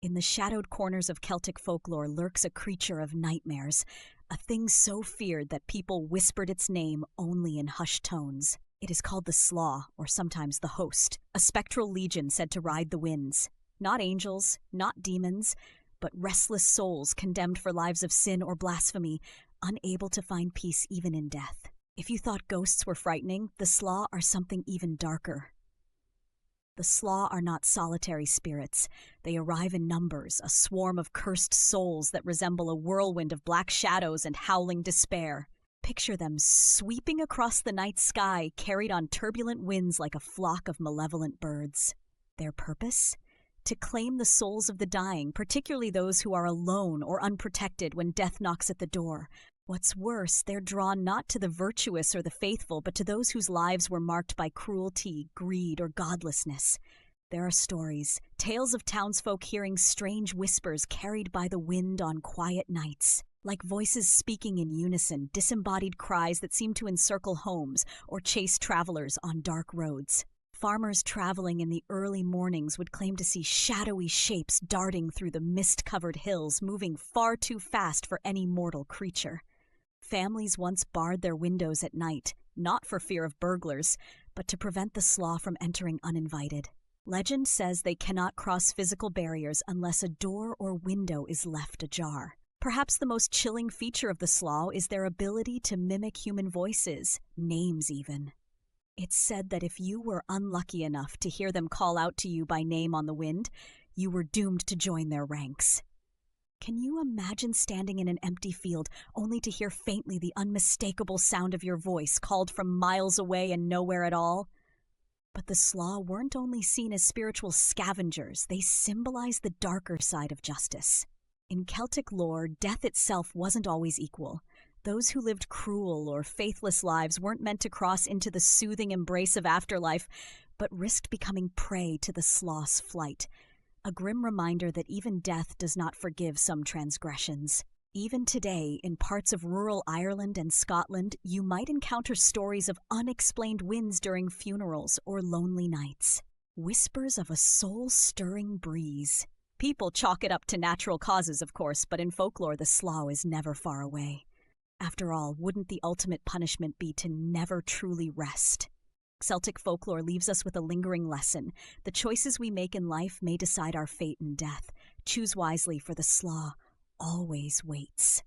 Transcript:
In the shadowed corners of Celtic folklore lurks a creature of nightmares, a thing so feared that people whispered its name only in hushed tones. It is called the Slaugh, or sometimes the Host, a spectral legion said to ride the winds. Not angels, not demons, but restless souls condemned for lives of sin or blasphemy, unable to find peace even in death. If you thought ghosts were frightening, the Slaugh are something even darker. The Slaugh are not solitary spirits. They arrive in numbers, a swarm of cursed souls that resemble a whirlwind of black shadows and howling despair. Picture them sweeping across the night sky, carried on turbulent winds like a flock of malevolent birds. Their purpose? To claim the souls of the dying, particularly those who are alone or unprotected when death knocks at the door. What's worse, they're drawn not to the virtuous or the faithful, but to those whose lives were marked by cruelty, greed, or godlessness. There are stories, tales of townsfolk hearing strange whispers carried by the wind on quiet nights. Like voices speaking in unison, disembodied cries that seem to encircle homes or chase travelers on dark roads. Farmers traveling in the early mornings would claim to see shadowy shapes darting through the mist-covered hills, moving far too fast for any mortal creature. Families once barred their windows at night, not for fear of burglars, but to prevent the Slaugh from entering uninvited. Legend says they cannot cross physical barriers unless a door or window is left ajar. Perhaps the most chilling feature of the Slaugh is their ability to mimic human voices, names even. It's said that if you were unlucky enough to hear them call out to you by name on the wind, you were doomed to join their ranks. Can you imagine standing in an empty field only to hear faintly the unmistakable sound of your voice called from miles away and nowhere at all? But the Slaugh weren't only seen as spiritual scavengers, they symbolized the darker side of justice. In Celtic lore, death itself wasn't always equal. Those who lived cruel or faithless lives weren't meant to cross into the soothing embrace of afterlife, but risked becoming prey to the Slaugh's flight. A grim reminder that even death does not forgive some transgressions. Even today, in parts of rural Ireland and Scotland, you might encounter stories of unexplained winds during funerals or lonely nights. Whispers of a soul-stirring breeze. People chalk it up to natural causes, of course, but in folklore the Slaugh is never far away. After all, wouldn't the ultimate punishment be to never truly rest? Celtic folklore leaves us with a lingering lesson. The choices we make in life may decide our fate in death. Choose wisely, for the Slaugh always waits.